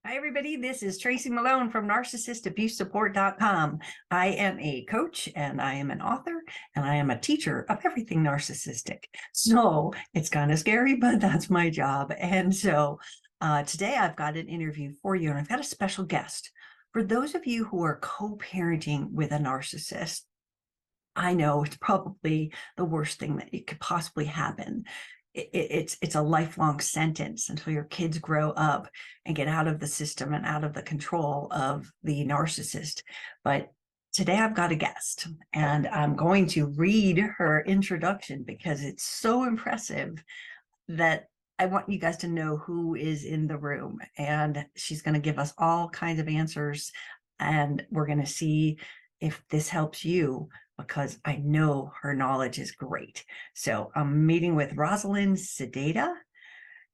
Hi, everybody. This is Tracy Malone from NarcissistAbuseSupport.com. I am a coach and I am an author and I am a teacher of everything narcissistic. So it's kind of scary, but that's my job. And so today I've got an interview for you and I've got a special guest. For those of you who are co-parenting with a narcissist, I know it's probably the worst thing that it could possibly happen. It's a lifelong sentence until your kids grow up and get out of the system and out of the control of the narcissist. But today I've got a guest and I'm going to read her introduction because it's so impressive that I want you guys to know who is in the room. And she's going to give us all kinds of answers. And we're going to see if this helps you because I know her knowledge is great. So I'm meeting with Rosalind Sedata,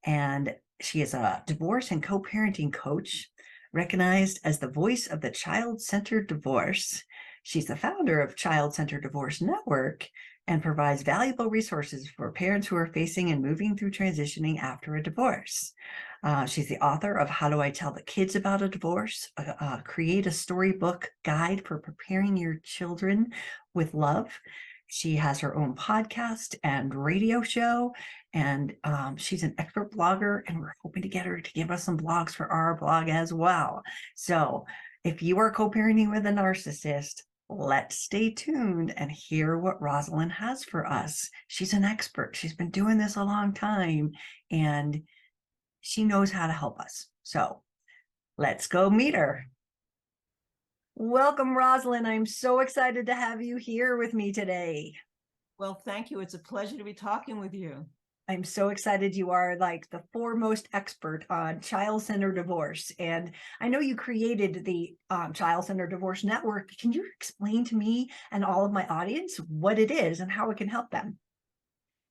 and she is a divorce and co-parenting coach, recognized as the voice of the child-centered divorce. She's the founder of Child Centered Divorce Network and provides valuable resources for parents who are facing and moving through transitioning after a divorce. She's the author of How Do I Tell the Kids About a Divorce? Create a Storybook Guide for Preparing Your Children with Love. She has her own podcast and radio show, and she's an expert blogger, and we're hoping to get her to give us some blogs for our blog as well. So if you are co-parenting with a narcissist, let's stay tuned and hear what Rosalind has for us. She's an expert. She's been doing this a long time, and she knows how to help us. So let's go meet her. Welcome, Rosalind. I'm so excited to have you here with me today. Well, thank you. It's a pleasure to be talking with you. I'm so excited. You are like the foremost expert on child-centered divorce. And I know you created the Child-Centered Divorce Network. Can you explain to me and all of my audience what it is and how it can help them?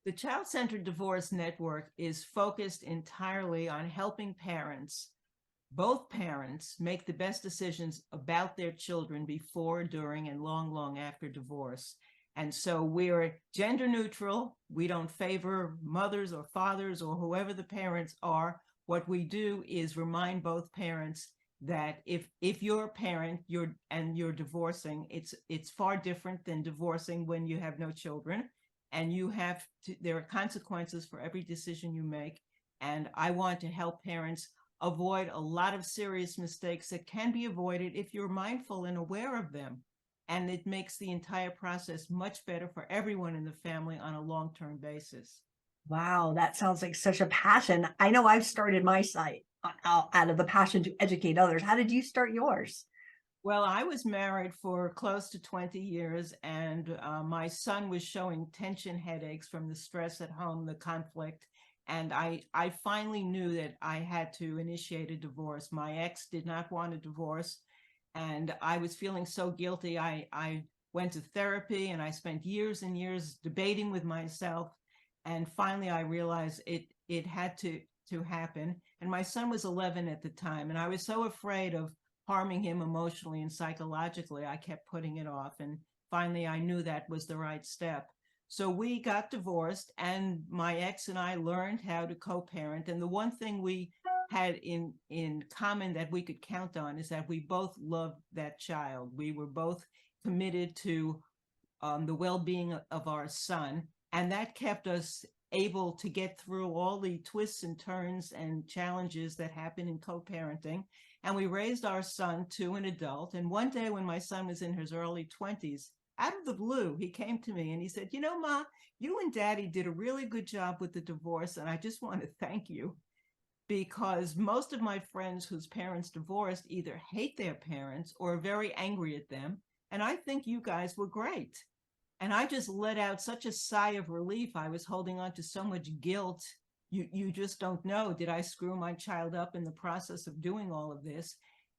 The Child Centered Divorce Network is focused entirely on helping parents, both parents, make the best decisions about their children before, during, and long, long after divorce. And so we're gender neutral. We don't favor mothers or fathers or whoever the parents are. What we do is remind both parents that if you're a parent, you're divorcing, it's far different than divorcing when you have no children, and there are consequences for every decision you make. And I want to help parents avoid a lot of serious mistakes that can be avoided if you're mindful and aware of them. And it makes the entire process much better for everyone in the family on a long-term basis. Wow, that sounds like such a passion. I know I've started my site out of the passion to educate others. How did you start yours? Well, I was married for close to 20 years, and my son was showing tension headaches from the stress at home, the conflict. And I finally knew that I had to initiate a divorce. My ex did not want a divorce, and I was feeling so guilty. I went to therapy, and I spent years and years debating with myself. And finally, I realized it had to happen. And my son was 11 at the time, and I was so afraid of harming him emotionally and psychologically, I kept putting it off. And finally, I knew that was the right step. So we got divorced, and my ex and I learned how to co-parent. And the one thing we had in common that we could count on is that we both loved that child. We were both committed to the well-being of our son, and that kept us able to get through all the twists and turns and challenges that happen in co-parenting. And we raised our son to an adult. And one day when my son was in his early 20s, out of the blue, he came to me and he said, "You know, Ma, you and Daddy did a really good job with the divorce, and I just want to thank you, because most of my friends whose parents divorced either hate their parents or are very angry at them. And I think you guys were great." And I just let out such a sigh of relief. I was holding on to so much guilt. You just don't know. Did I screw my child up in the process of doing all of this?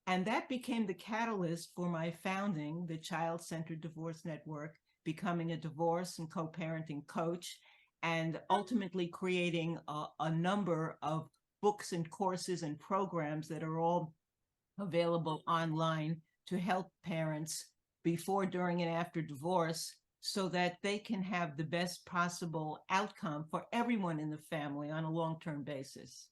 And that became the catalyst for my founding the Child Centered Divorce Network, becoming a divorce and co-parenting coach, and ultimately creating a number of books and courses and programs that are all available online to help parents before, during, and after divorce, so that they can have the best possible outcome for everyone in the family on a long-term basis.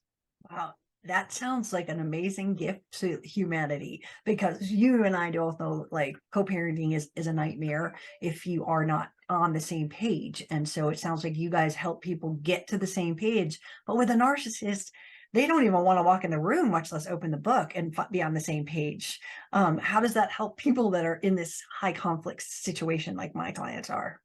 Wow. That sounds like an amazing gift to humanity, because you and I both know like co-parenting is a nightmare if you are not on the same page. And so it sounds like you guys help people get to the same page. But with a narcissist, they don't even want to walk in the room, much less open the book and be on the same page. How does that help people that are in this high conflict situation like my clients are?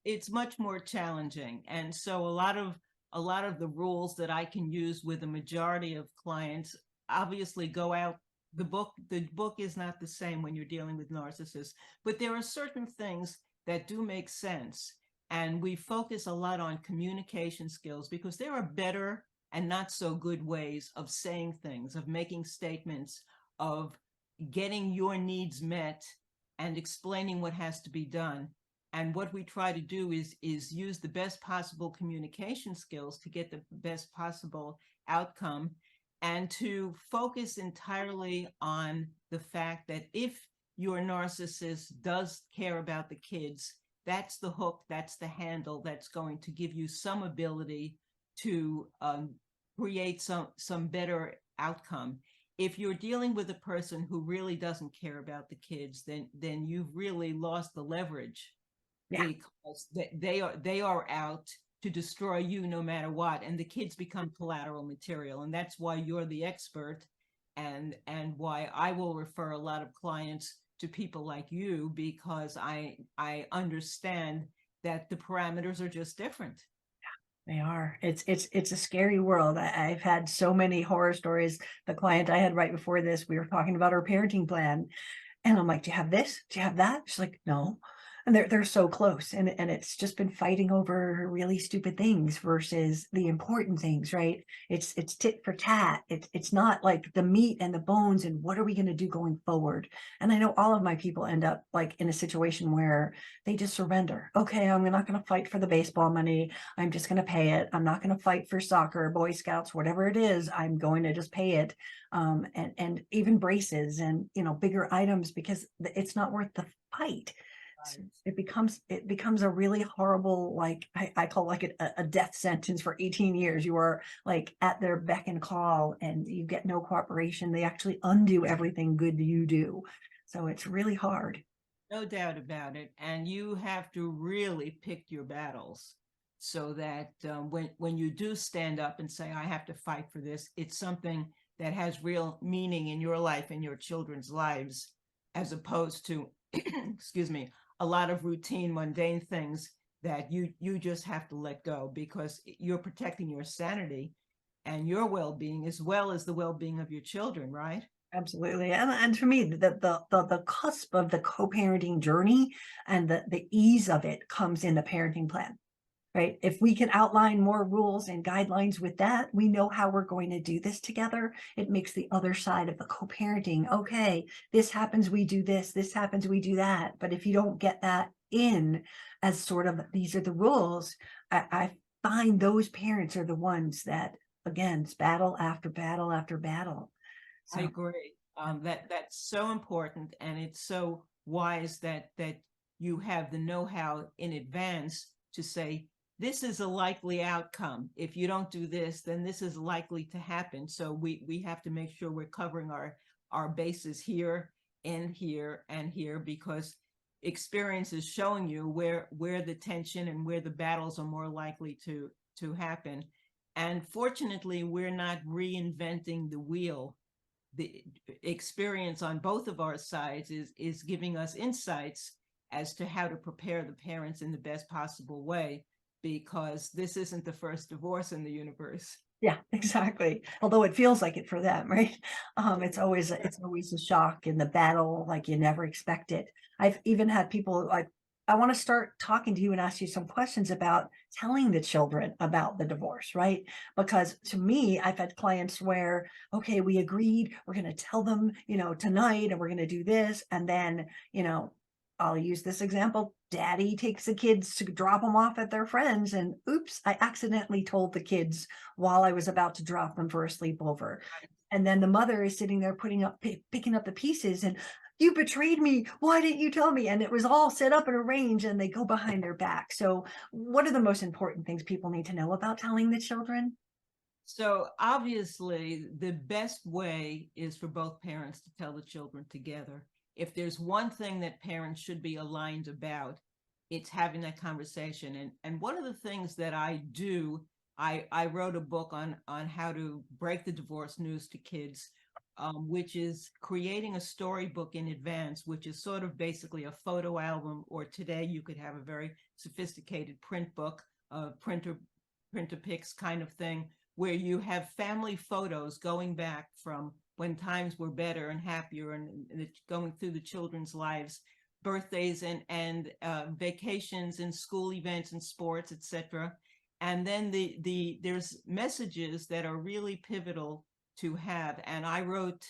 It's much more challenging. And so a lot of the rules that I can use with a majority of clients obviously go out. The book is not the same when you're dealing with narcissists, but there are certain things that do make sense. And we focus a lot on communication skills because there are better and not so good ways of saying things, of making statements, of getting your needs met and explaining what has to be done. And what we try to do is use the best possible communication skills to get the best possible outcome, and to focus entirely on the fact that if your narcissist does care about the kids, that's the hook, that's the handle that's going to give you some ability to create some better outcome. If you're dealing with a person who really doesn't care about the kids, then you've really lost the leverage, Yeah. because they are out to destroy you no matter what, and the kids become collateral material. And that's why you're the expert, and why I will refer a lot of clients to people like you, because I understand that the parameters are just different. They are. It's a scary world. I've had so many horror stories. The client I had right before this, we were talking about her parenting plan, and I'm like, "Do you have this? Do you have that?" She's like, "No." And they're so close. And it's just been fighting over really stupid things versus the important things, right? It's tit for tat. It's not like the meat and the bones and what are we going to do going forward? And I know all of my people end up like in a situation where they just surrender. Okay, I'm not going to fight for the baseball money. I'm just going to pay it. I'm not going to fight for soccer, Boy Scouts, whatever it is. I'm going to just pay it. And even braces and bigger items, because it's not worth the fight. So it becomes a really horrible, like I call like a death sentence for 18 years. You are like at their beck and call and you get no cooperation. They actually undo everything good you do. So it's really hard. No doubt about it. And you have to really pick your battles, so that when you do stand up and say, I have to fight for this, it's something that has real meaning in your life and your children's lives, as opposed to, excuse me, a lot of routine, mundane things that you just have to let go, because you're protecting your sanity and your well-being as well as the well-being of your children, right? Absolutely. And for me, the cusp of the co-parenting journey and the ease of it comes in the parenting plan. Right? If we can outline more rules and guidelines with that, we know how we're going to do this together. It makes the other side of the co-parenting, okay, this happens, we do this happens, we do that. But if you don't get that in as sort of these are the rules, I find those parents are the ones that, again, it's battle after battle after battle. I So agree. That's so important, and it's so wise that you have the know-how in advance to say, this is a likely outcome. If you don't do this, then this is likely to happen. So we have to make sure we're covering our bases here and here and here, because experience is showing you where the tension and where the battles are more likely to happen. And fortunately, we're not reinventing the wheel. The experience on both of our sides is giving us insights as to how to prepare the parents in the best possible way, because this isn't the first divorce in the universe. yeah, exactly. Although it feels like it for them, right? It's always a shock in the battle, like you never expect it. I've even had people like, I want to start talking to you and ask you some questions about telling the children about the divorce, right? Because to me, I've had clients where, okay, we agreed, we're going to tell them, tonight, and we're going to do this, and then, I'll use this example. Daddy takes the kids to drop them off at their friends, and oops, I accidentally told the kids while I was about to drop them for a sleepover. And then the mother is sitting there picking up the pieces, and you betrayed me. Why didn't you tell me? And it was all set up and arranged, and they go behind their back. So, what are the most important things people need to know about telling the children? So obviously, the best way is for both parents to tell the children together. If there's one thing that parents should be aligned about, it's having that conversation. And one of the things that I do, I wrote a book on how to break the divorce news to kids, which is creating a storybook in advance, which is sort of basically a photo album, or today you could have a very sophisticated print book, printer pics kind of thing, where you have family photos going back from when times were better and happier, and going through the children's lives, birthdays and vacations and school events and sports, etc. And then there's messages that are really pivotal to have. And I wrote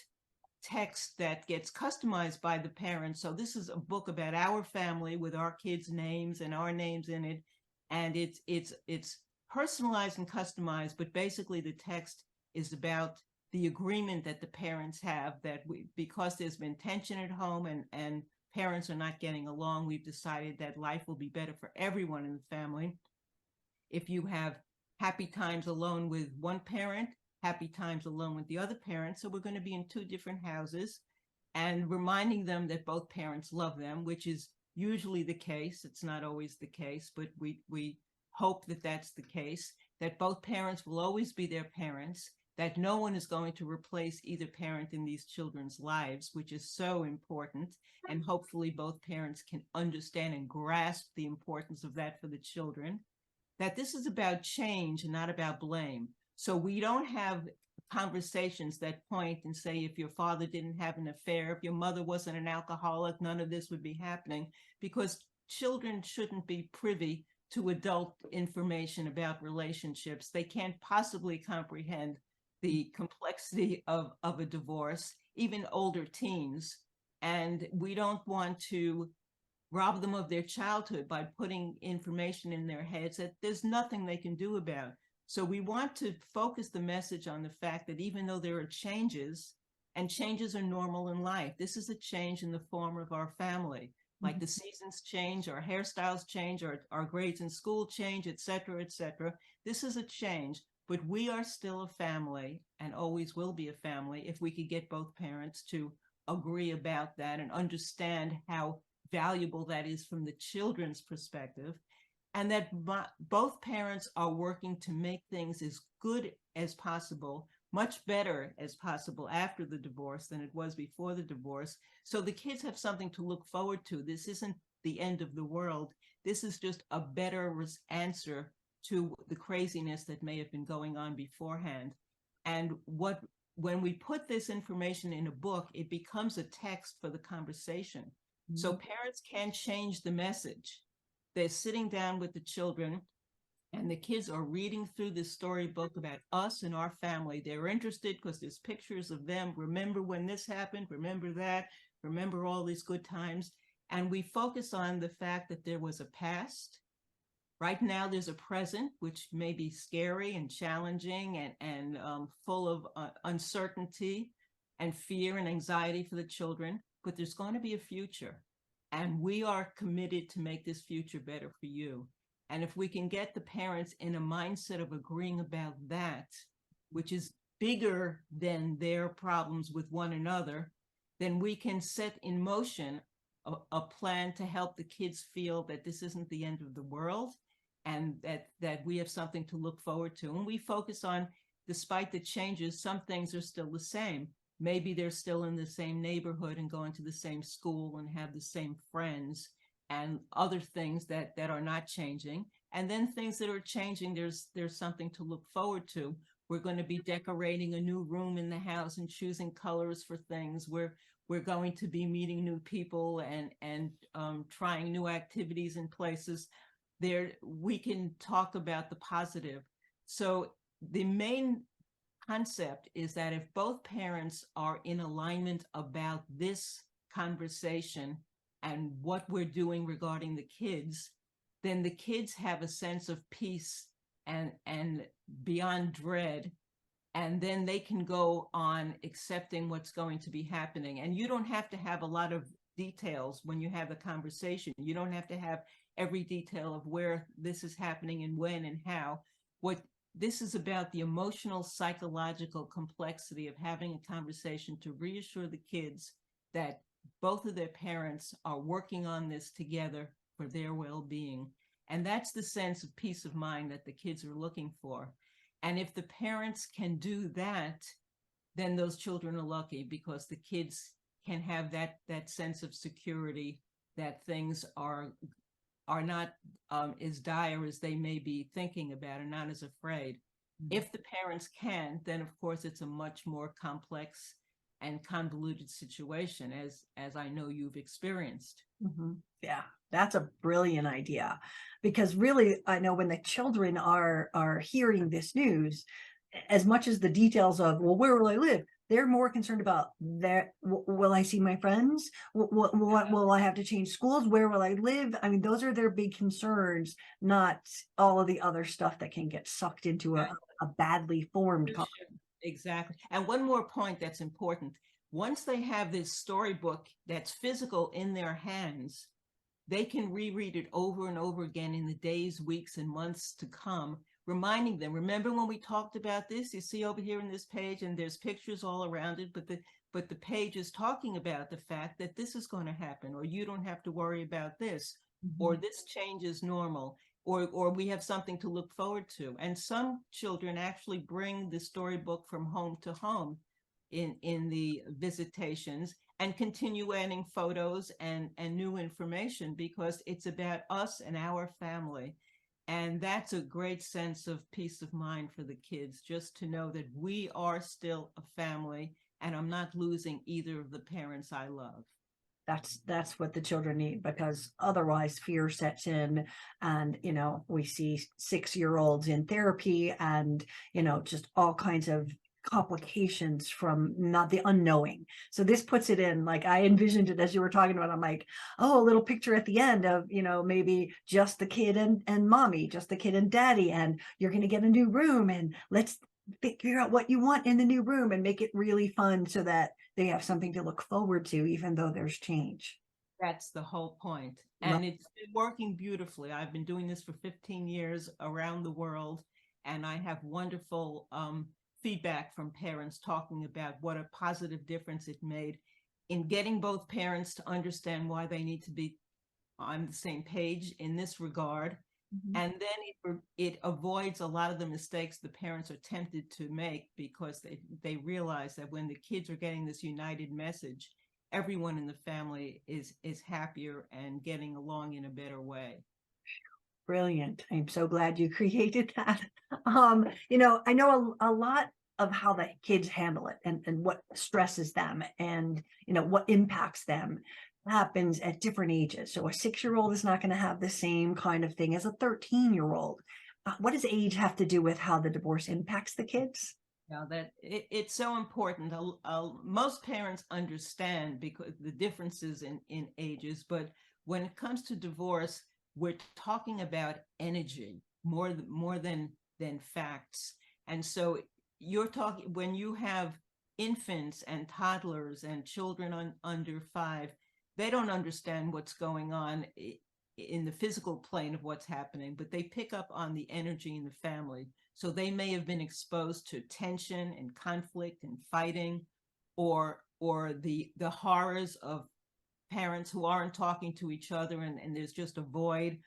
text that gets customized by the parents. So this is a book about our family with our kids' names and our names in it. And it's personalized and customized, but basically the text is about the agreement that the parents have, that because there's been tension at home and parents are not getting along, we've decided that life will be better for everyone in the family if you have happy times alone with one parent, happy times alone with the other parent. So we're going to be in two different houses, and reminding them that both parents love them, which is usually the case. It's not always the case, but we hope that that's the case, that both parents will always be their parents, that no one is going to replace either parent in these children's lives, which is so important. And hopefully both parents can understand and grasp the importance of that for the children, that this is about change and not about blame. So we don't have conversations that point and say, if your father didn't have an affair, if your mother wasn't an alcoholic, none of this would be happening, because children shouldn't be privy to adult information about relationships. They can't possibly comprehend the complexity of a divorce, even older teens. And we don't want to rob them of their childhood by putting information in their heads that there's nothing they can do about. So we want to focus the message on the fact that even though there are changes, and changes are normal in life, this is a change in the form of our family. Like the seasons change, our hairstyles change, our grades in school change, et cetera, et cetera. This is a change, but we are still a family and always will be a family if we could get both parents to agree about that and understand how valuable that is from the children's perspective, and that both parents are working to make things as good as possible, much better as possible after the divorce than it was before the divorce. So the kids have something to look forward to. This isn't the end of the world. This is just a better answer to the craziness that may have been going on beforehand. And when we put this information in a book, it becomes a text for the conversation. Mm-hmm. So parents can change the message. They're sitting down with the children, and the kids are reading through this storybook about us and our family. They're interested because there's pictures of them. Remember when this happened? Remember that? Remember all these good times? And we focus on the fact that there was a past. Right now, there's a present, which may be scary and challenging and full of uncertainty and fear and anxiety for the children, but there's going to be a future. And we are committed to make this future better for you. And if we can get the parents in a mindset of agreeing about that, which is bigger than their problems with one another, then we can set in motion a plan to help the kids feel that this isn't the end of the world, and that we have something to look forward to. And we focus on, despite the changes, some things are still the same. Maybe they're still in the same neighborhood and going to the same school and have the same friends, and other things that are not changing. And then things that are changing, there's something to look forward to. We're going to be decorating a new room in the house and choosing colors for things. We're going to be meeting new people and trying new activities and places. There we can talk about the positive. So the main concept is that if both parents are in alignment about this conversation and what we're doing regarding the kids, then the kids have a sense of peace and beyond dread, and then they can go on accepting what's going to be happening. And you don't have to have a lot of details when you have a conversation. You don't have to have every detail of where this is happening and when and how. What this is about the emotional, psychological complexity of having a conversation to reassure the kids that both of their parents are working on this together for their well-being. And that's the sense of peace of mind that the kids are looking for. And if the parents can do that, then those children are lucky, because the kids can have that sense of security that things are not as dire as they may be thinking about, and not as afraid. If the parents can, then of course it's a much more complex and convoluted situation, as I know you've experienced. Yeah, that's a brilliant idea, because really, I know when the children are hearing this news, as much as the details of, well, where will I live? They're more concerned about that. Will I see my friends? What will I have to change schools? Where will I live? I mean, those are their big concerns, not all of the other stuff that can get sucked into a badly formed. Exactly. And one more point that's important. Once they have this storybook that's physical in their hands, they can reread it over and over again in the days, weeks, and months to come, reminding them, remember when we talked about this? You see over here in this page, and there's pictures all around it, but the page is talking about the fact that this is going to happen, or you don't have to worry about this, or this change is normal, or we have something to look forward to. And some children actually bring the storybook from home to home in the visitations, and continue adding photos and new information, because it's about us and our family. And that's a great sense of peace of mind for the kids, just to know that we are still a family, and I'm not losing either of the parents I love. That's what the children need, because otherwise fear sets in, and we see 6-year-olds in therapy, and just all kinds of complications from not the unknowing. So this puts it in, like, I envisioned it as you were talking about. I'm like, oh, a little picture at the end of maybe just the kid and mommy, just the kid and daddy, and you're going to get a new room, and let's figure out what you want in the new room and make it really fun, so that they have something to look forward to, even though there's change. That's the whole point. And it's been working beautifully. I've been doing this for 15 years around the world, and I have wonderful feedback from parents talking about what a positive difference it made in getting both parents to understand why they need to be on the same page in this regard. And then it avoids a lot of the mistakes the parents are tempted to make, because they realize that when the kids are getting this united message, everyone in the family is happier and getting along in a better way. Brilliant. I'm so glad you created that. I know a lot of how the kids handle it, and what stresses them, and what impacts them happens at different ages. So a 6-year-old is not going to have the same kind of thing as a 13-year-old. What does age have to do with how the divorce impacts the kids? Now that it's so important. Most parents understand because the differences in ages, but when it comes to divorce, we're talking about energy more than facts. And so you're talking, when you have infants and toddlers and children under 5, they don't understand what's going on in the physical plane of what's happening, but they pick up on the energy in the family. So they may have been exposed to tension and conflict and fighting, or the horrors of parents who aren't talking to each other, and there's just a void,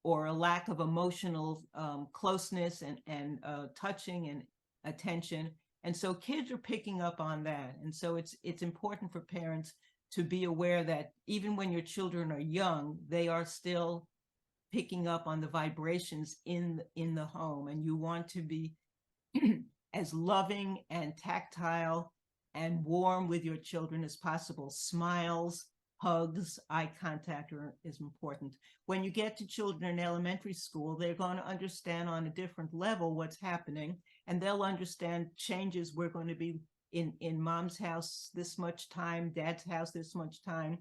or a lack of emotional closeness and touching and attention. And so kids are picking up on that. And so it's important for parents to be aware that even when your children are young, they are still picking up on the vibrations in the home, and you want to be as loving and tactile and warm with your children as possible. Smiles, hugs, eye contact is important. When you get to children in elementary school, they're going to understand on a different level what's happening, and they'll understand changes. We're going to be in mom's house this much time, dad's house this much time.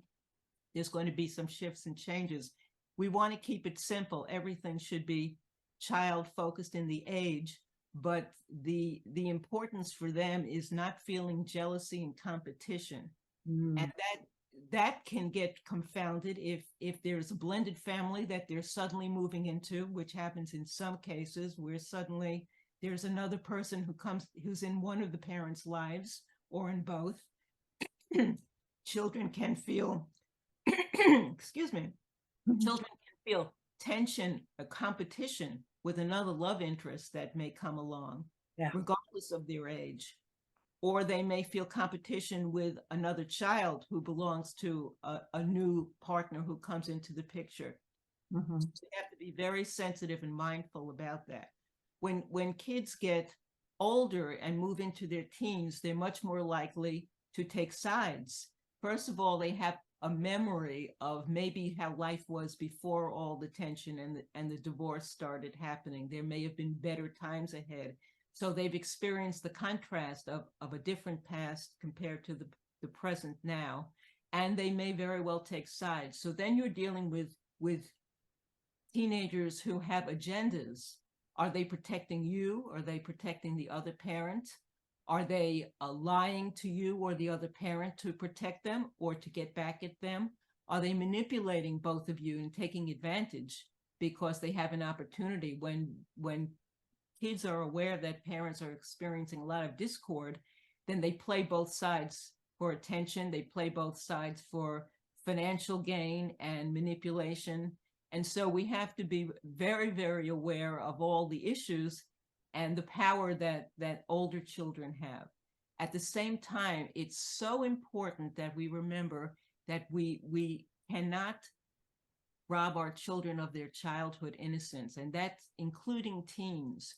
There's going to be some shifts and changes. We want to keep it simple. Everything should be child focused in the age, but the importance for them is not feeling jealousy and competition. And that can get confounded if there's a blended family that they're suddenly moving into, which happens in some cases, where suddenly There's another person who's in one of the parents' lives or in both. Children can feel, excuse me, children can feel tension, a competition with another love interest that may come along, Yeah. regardless of their age. Or they may feel competition with another child who belongs to a new partner who comes into the picture. Mhm. So you have to be very sensitive and mindful about that. When kids get older and move into their teens, they're much more likely to take sides. First of all, they have a memory of maybe how life was before all the tension and the divorce started happening. There may have been better times ahead. So they've experienced the contrast of a different past compared to the present now. And they may very well take sides. So then you're dealing with teenagers who have agendas. Are they protecting you? Are they protecting the other parent? Are they lying to you or the other parent to protect them or to get back at them? Are they manipulating both of you and taking advantage because they have an opportunity? When kids are aware that parents are experiencing a lot of discord, then they play both sides for attention. They play both sides for financial gain and manipulation. And so we have to be very, very aware of all the issues and the power that older children have. At the same time, it's so important that we remember that we cannot rob our children of their childhood innocence, and that's including teens,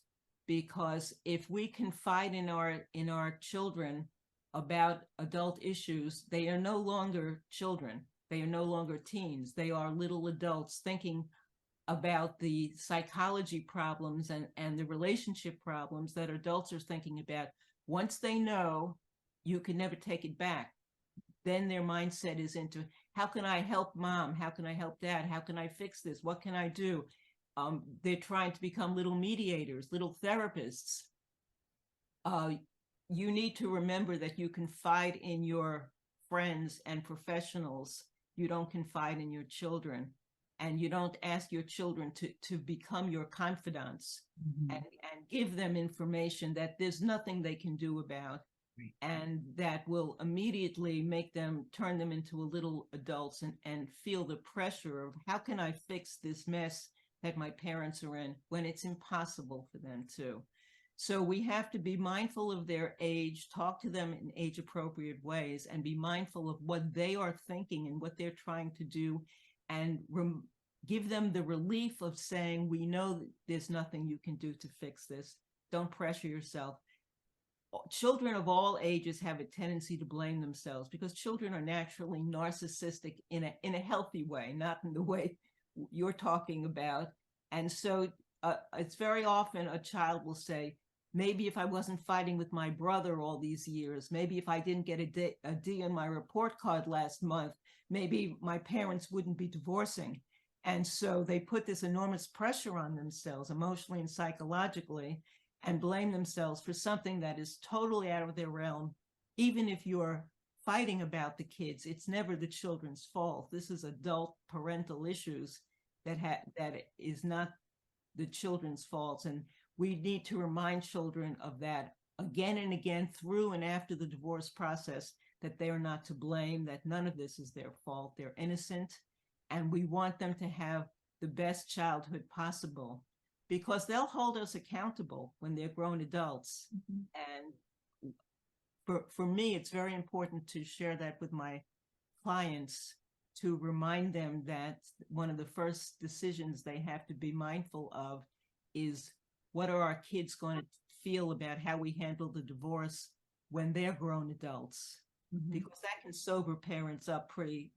because if we confide in our children about adult issues, they are no longer children. They are no longer teens. They are little adults thinking about the psychology problems and the relationship problems that adults are thinking about. Once they know, you can never take it back. Then their mindset is into, how can I help mom? How can I help dad? How can I fix this? What can I do? They're trying to become little mediators, little therapists. You need to remember that you confide in your friends and professionals. You don't confide in your children, and you don't ask your children to become your confidants and give them information that there's nothing they can do about. Right. And that will immediately make them turn them into a little adults and feel the pressure of, how can I fix this mess that my parents are in, when it's impossible for them to. So we have to be mindful of their age, talk to them in age appropriate ways, and be mindful of what they are thinking and what they're trying to do, and give them the relief of saying, we know that there's nothing you can do to fix this. Don't pressure yourself. Children of all ages have a tendency to blame themselves, because children are naturally narcissistic in a healthy way, not in the way you're talking about. And so it's very often a child will say, maybe if I wasn't fighting with my brother all these years, maybe if I didn't get a D on my report card last month, maybe my parents wouldn't be divorcing. And so they put this enormous pressure on themselves, emotionally and psychologically, and blame themselves for something that is totally out of their realm. Even if you're fighting about the kids, it's never the children's fault. This is adult parental issues that is not the children's faults. And we need to remind children of that again and again through and after the divorce process, that they are not to blame, that none of this is their fault. They're innocent, and we want them to have the best childhood possible, because they'll hold us accountable when they're grown adults. And for me, it's very important to share that with my clients, to remind them that one of the first decisions they have to be mindful of is, what are our kids going to feel about how we handle the divorce when they're grown adults? Because that can sober parents up pretty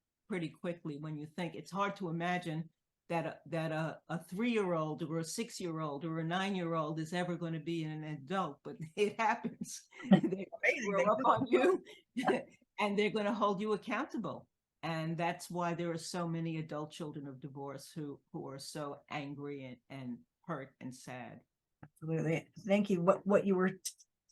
quickly. When you think, it's hard to imagine that a 3-year-old or a 6-year-old or a 9-year-old is ever going to be an adult, but it happens. They grow up on you and they're going to hold you accountable. And that's why there are so many adult children of divorce who are so angry and hurt and sad. Absolutely. Thank you. What you were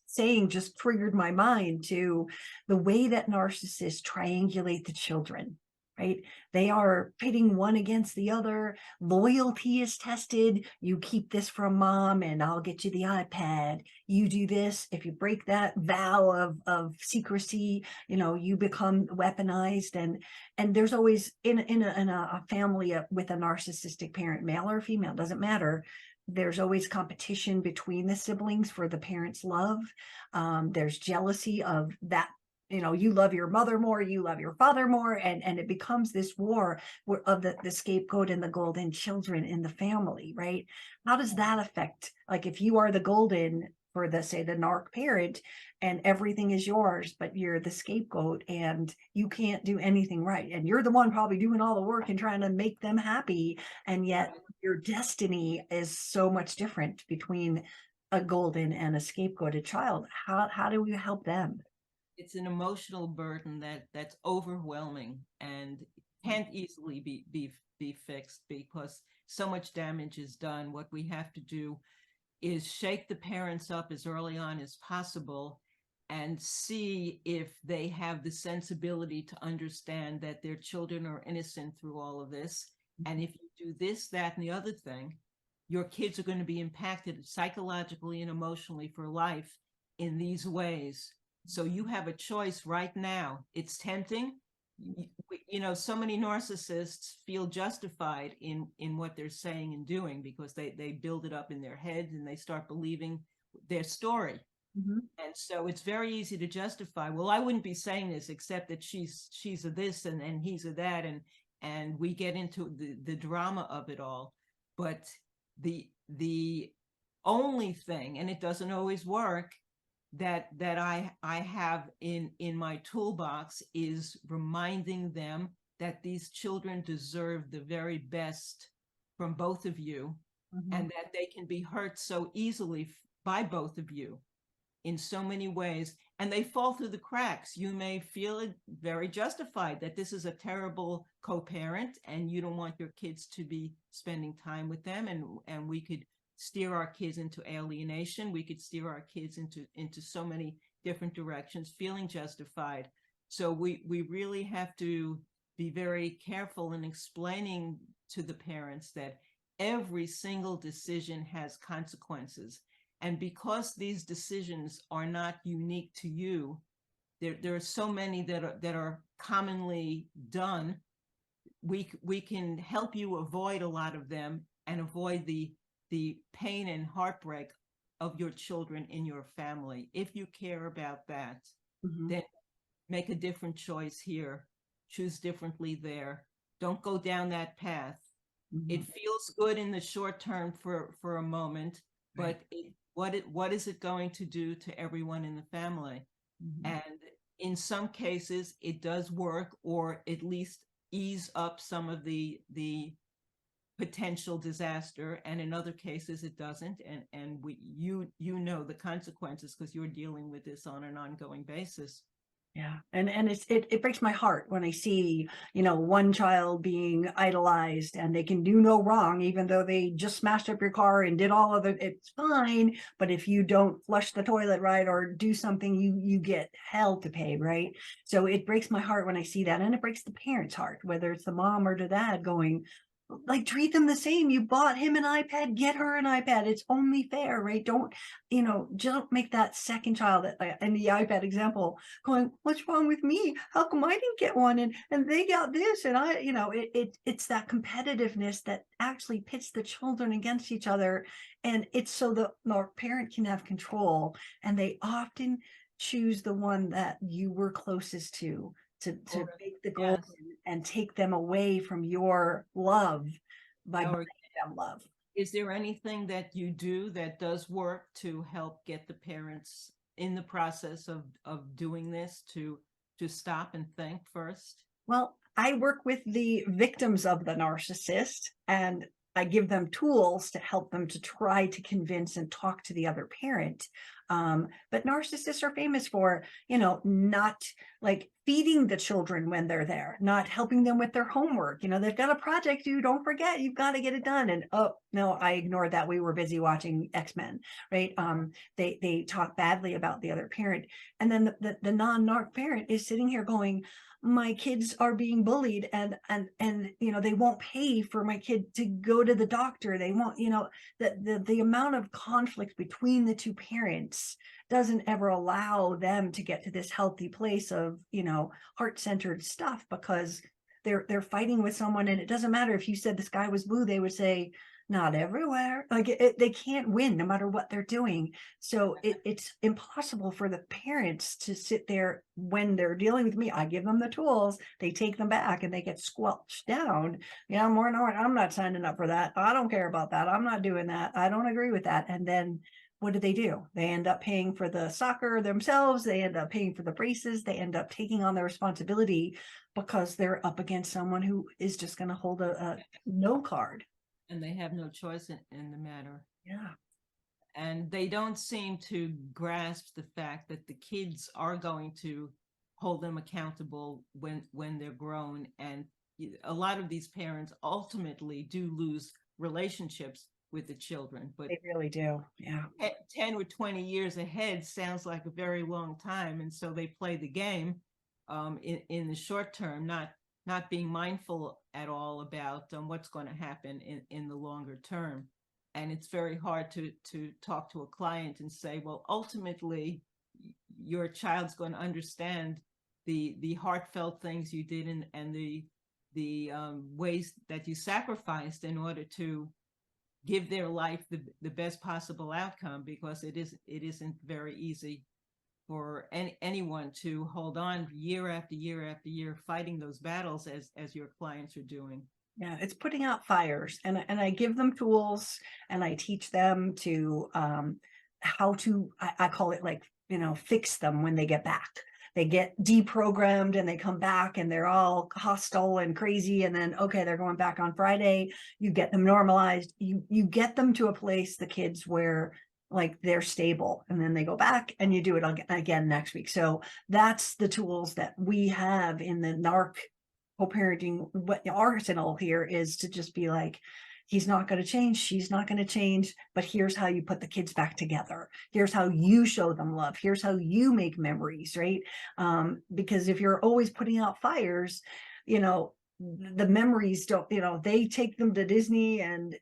saying just triggered my mind to the way that narcissists triangulate the children, right? They are pitting one against the other. Loyalty is tested. You keep this from mom and I'll get you the iPad. You do this. If you break that vow of secrecy, you become weaponized. And there's always in a family with a narcissistic parent, male or female, doesn't matter. There's always competition between the siblings for the parent's love. There's jealousy of that. You love your mother more, you love your father more, and it becomes this war of the scapegoat and the golden children in the family, right? How does that affect, like, if you are the golden for the, say, the narc parent, and everything is yours, but you're the scapegoat and you can't do anything right, and you're the one probably doing all the work and trying to make them happy, and yet your destiny is so much different between a golden and a scapegoated child. How do we help them? It's an emotional burden that's overwhelming and can't easily be fixed because so much damage is done. What we have to do is shake the parents up as early on as possible and see if they have the sensibility to understand that their children are innocent through all of this. And if you do this, that, and the other thing, your kids are going to be impacted psychologically and emotionally for life in these ways. So you have a choice right now. It's tempting. So many narcissists feel justified in what they're saying and doing because they build it up in their heads and they start believing their story. Mm-hmm. And so it's very easy to justify, well, I wouldn't be saying this except that she's a this and he's a that, and we get into the drama of it all. But the only thing, and it doesn't always work, that I have in my toolbox is reminding them that these children deserve the very best from both of you, Mm-hmm. and that they can be hurt so easily by both of you in so many ways, and they fall through the cracks. You may feel it very justified that this is a terrible co-parent and you don't want your kids to be spending time with them, and we could steer our kids into alienation. We could steer our kids into so many different directions, feeling justified. So we really have to be very careful in explaining to the parents that every single decision has consequences. And because these decisions are not unique to you, there are so many that are commonly done. We can help you avoid a lot of them and avoid the pain and heartbreak of your children in your family. If you care about that, Mm-hmm. then make a different choice here, choose differently there. Don't go down that path. Mm-hmm. It feels good in the short term for a moment, but what is it going to do to everyone in the family? Mm-hmm. And in some cases it does work, or at least ease up some of the potential disaster, and in other cases it doesn't, and you know the consequences because you're dealing with this on an ongoing basis. Yeah. And it breaks my heart when I see, one child being idolized and they can do no wrong, even though they just smashed up your car and did all of it, it's fine. But if you don't flush the toilet right or do something, you get hell to pay, right? So it breaks my heart when I see that. And it breaks the parent's heart, whether it's the mom or the dad, going, like, treat them the same. You bought him an iPad, get her an iPad. It's only fair, right? Don't make that second child, in the iPad example, going, what's wrong with me? How come I didn't get one? And they got this, and it's that competitiveness that actually pits the children against each other, and it's so the parent can have control, and they often choose the one that you were closest to make the goal. Yes. And take them away from your love by Or buying them love. is there anything that you do that does work to help get the parents in the process of doing this to stop and think first? Well, I work with the victims of the narcissist, and I give them tools to help them to try to convince and talk to the other parent But narcissists are famous for, not like feeding the children when they're there, not helping them with their homework. They've got a project due, don't forget, you've got to get it done. And oh no, I ignored that. We were busy watching X-Men, right? They talk badly about the other parent. And then the non-narc parent is sitting here going, my kids are being bullied, and they won't pay for my kid to go to the doctor. They won't, the amount of conflict between the two parents doesn't ever allow them to get to this healthy place of, heart-centered stuff, because they're fighting with someone. And it doesn't matter if you said the sky was blue, they would say not everywhere. Like they can't win no matter what they're doing. So it's impossible for the parents to sit there when they're dealing with me. I give them the tools, they take them back, and they get squelched down. Yeah, I'm not signing up for that. I don't care about that. I'm not doing that. I don't agree with that. And then what do? They end up paying for the soccer themselves. They end up paying for the braces. They end up taking on the responsibility because they're up against someone who is just going to hold a no card. And they have no choice in the matter. Yeah. And they don't seem to grasp the fact that the kids are going to hold them accountable when they're grown. And a lot of these parents ultimately do lose relationships with the children, but they really do. Yeah. 10 or 20 years ahead sounds like a very long time. And so they play the game in the short term, not being mindful at all about what's going to happen in the longer term. And it's very hard to talk to a client and say, well, ultimately, your child's going to understand the heartfelt things you did and the ways that you sacrificed in order to give their life the best possible outcome, because it isn't very easy for anyone to hold on year after year after year fighting those battles as your clients are doing. Yeah, it's putting out fires, and I give them tools, and I teach them to how to, I call it like, fix them when they get back. They get deprogrammed and they come back and they're all hostile and crazy, and then okay, they're going back on Friday. You get them normalized. You get them to a place, the kids, where like they're stable, and then they go back and you do it again next week. So that's the tools that we have in the NARC co-parenting. What the arsenal here is to just be like, he's not going to change, she's not going to change, but here's how you put the kids back together. Here's how you show them love. Here's how you make memories, right? Because if you're always putting out fires, the memories don't, they take them to Disney and,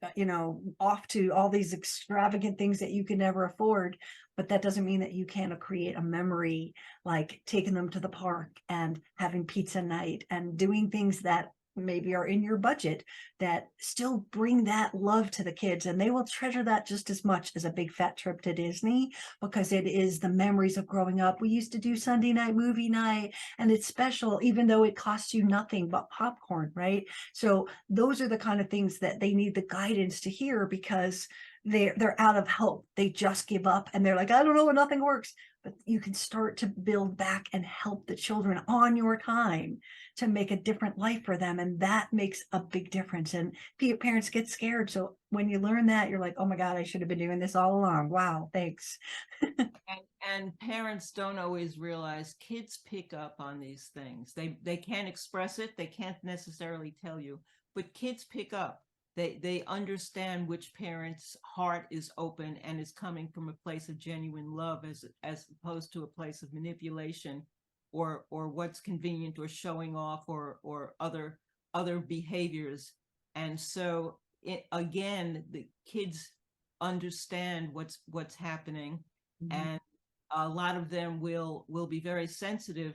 off to all these extravagant things that you can never afford. But that doesn't mean that you can't create a memory, like taking them to the park and having pizza night and doing things that maybe are in your budget that still bring that love to the kids, and they will treasure that just as much as a big fat trip to Disney, because it is the memories of growing up. We used to do Sunday night movie night, and it's special even though it costs you nothing but popcorn, right? So those are the kind of things that they need the guidance to hear, because they're out of help. They just give up and they're like, I don't know, nothing works. But you can start to build back and help the children on your time to make a different life for them. And that makes a big difference. And parents get scared. So when you learn that, you're like, oh my God, I should have been doing this all along. Wow, thanks. and parents don't always realize kids pick up on these things. They can't express it. They can't necessarily tell you, but kids pick up. They understand which parent's heart is open and is coming from a place of genuine love, as opposed to a place of manipulation or what's convenient or showing off or other behaviors. And so again, the kids understand what's happening, and a lot of them will be very sensitive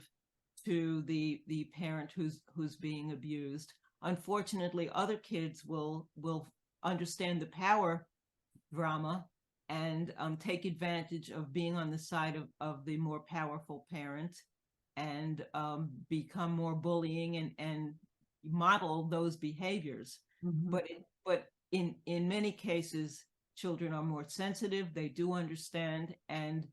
to the parent who's being abused. Unfortunately, other kids will understand the power drama and take advantage of being on the side of the more powerful parent, and become more bullying and model those behaviors. But in many cases, children are more sensitive. They do understand, and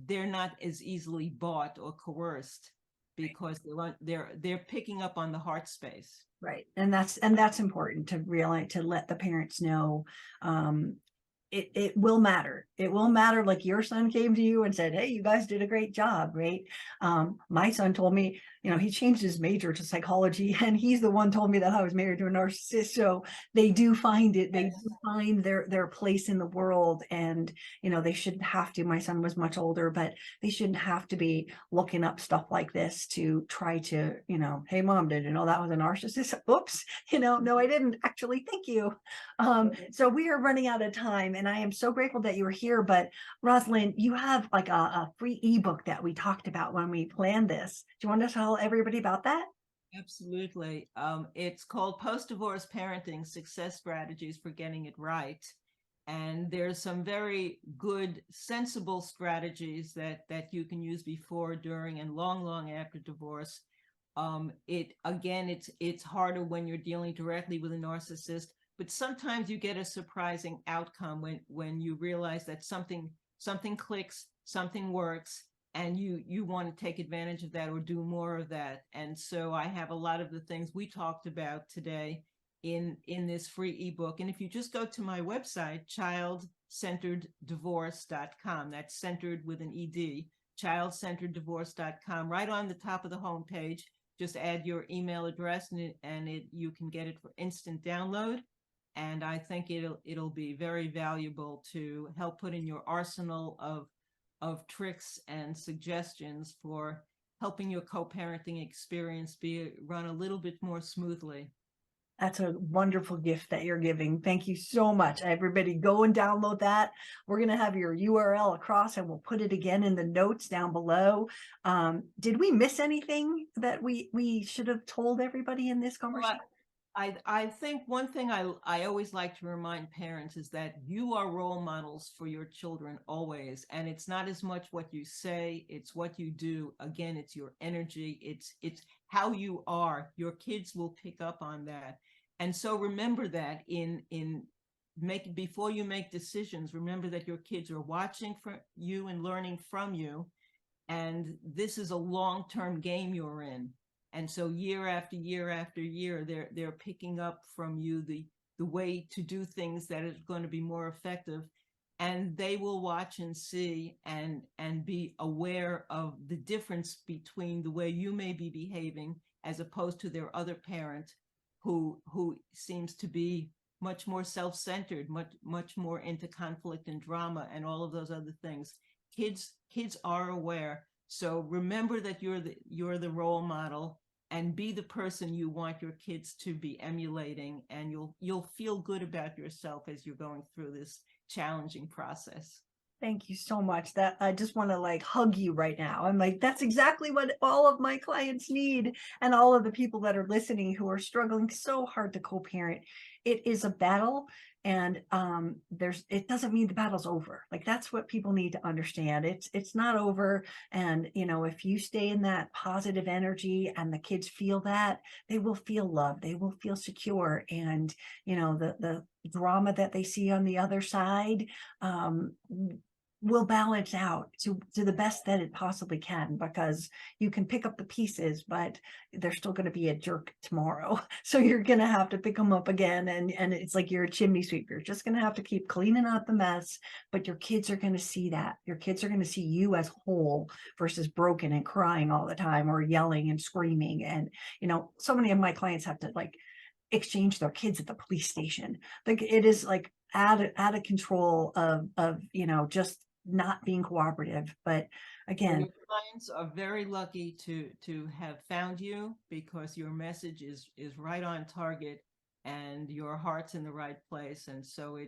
they're not as easily bought or coerced, because they're picking up on the heart space. Right. And that's important to realize, to let the parents know, it will matter. It will matter. Like your son came to you and said, hey, you guys did a great job, right? My son told me, he changed his major to psychology, and he's the one told me that I was married to a narcissist. So they do find it, they Yes. do find their place in the world. And they shouldn't have to. My son was much older, but they shouldn't have to be looking up stuff like this to try to, hey mom, did you know that was a narcissist? Oops, no, I didn't actually. Thank you. So we are running out of time, and I am so grateful that you were here. But Rosalind, you have like a free ebook that we talked about when we planned this. Do you want to tell everybody about that? Absolutely. It's called Post-Divorce Parenting: Success Strategies for Getting It Right. And there's some very good, sensible strategies that you can use before, during, and long after divorce. It's harder when you're dealing directly with a narcissist, but sometimes you get a surprising outcome when you realize that something clicks, something works, and you want to take advantage of that or do more of that. And so I have a lot of the things we talked about today in this free ebook. And if you just go to my website, childcentereddivorce.com, that's centered with an ed, childcentereddivorce.com, right on the top of the homepage, just add your email address, and you can get it for instant download. And I think it'll be very valuable to help put in your arsenal of tricks and suggestions for helping your co-parenting experience run a little bit more smoothly. That's a wonderful gift that you're giving. Thank you so much. Everybody go and download that. We're going to have your URL across, and we'll put it again in the notes down below. Did we miss anything that we should have told everybody in this conversation? I think one thing I always like to remind parents is that you are role models for your children always. And it's not as much what you say, it's what you do. Again, it's your energy, it's how you are. Your kids will pick up on that. And so remember that before you make decisions, remember that your kids are watching for you and learning from you. And this is a long-term game you're in. And so year after year after year, they're picking up from you the way to do things that is going to be more effective. And they will watch and see and be aware of the difference between the way you may be behaving as opposed to their other parent who seems to be much more self-centered, much more into conflict and drama and all of those other things. Kids are aware. So remember that you're the role model, and be the person you want your kids to be emulating, and you'll feel good about yourself as you're going through this challenging process. Thank you so much. That I just want to like hug you right now. I'm like, that's exactly what all of my clients need, and all of the people that are listening who are struggling so hard to co-parent. It is a battle, and it doesn't mean the battle's over. Like, that's what people need to understand. It's not over. And if you stay in that positive energy and the kids feel that, they will feel loved, they will feel secure. And the drama that they see on the other side will balance out to the best that it possibly can, because you can pick up the pieces, but there's still going to be a jerk tomorrow. So you're going to have to pick them up again. And it's like you're a chimney sweeper. You're just going to have to keep cleaning out the mess, but your kids are going to see that. Your kids are going to see you as whole versus broken and crying all the time, or yelling and screaming. And, so many of my clients have to like exchange their kids at the police station. Like, it is like out of control of just not being cooperative. But again, your clients are very lucky to have found you, because your message is right on target and your heart's in the right place. And so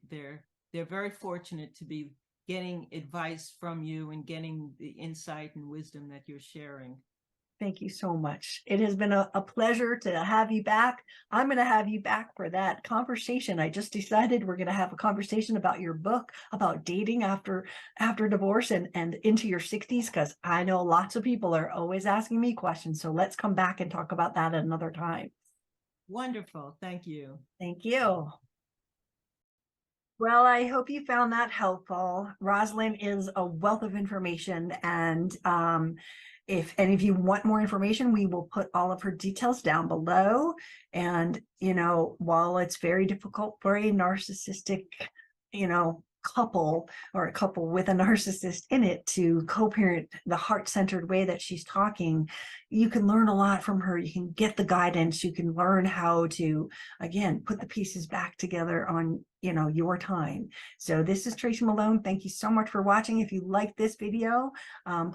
they're very fortunate to be getting advice from you and getting the insight and wisdom that you're sharing. thank you so much. It has been a pleasure to have you back. I'm going to have you back for that conversation. I just decided we're going to have a conversation about your book, about dating after divorce and into your 60s, because I know lots of people are always asking me questions. So let's come back and talk about that at another time. Wonderful. Thank you. Thank you. Well, I hope you found that helpful. Rosalind is a wealth of information, and if any of you want more information, we will put all of her details down below. And while it's very difficult for a narcissistic couple or a couple with a narcissist in it to co-parent the heart-centered way that she's talking, you can learn a lot from her. You can get the guidance. You can learn how to, again, put the pieces back together on, your time. So this is Tracy Malone. Thank you so much for watching. If you like this video,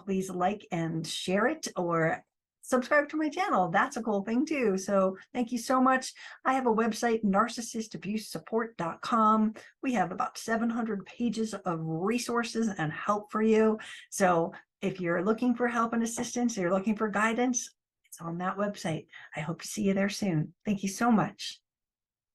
please like and share it, or subscribe to my channel. That's a cool thing too. So thank you so much. I have a website, narcissistabusesupport.com. We have about 700 pages of resources and help for you. So if you're looking for help and assistance, or you're looking for guidance, it's on that website. I hope to see you there soon. Thank you so much.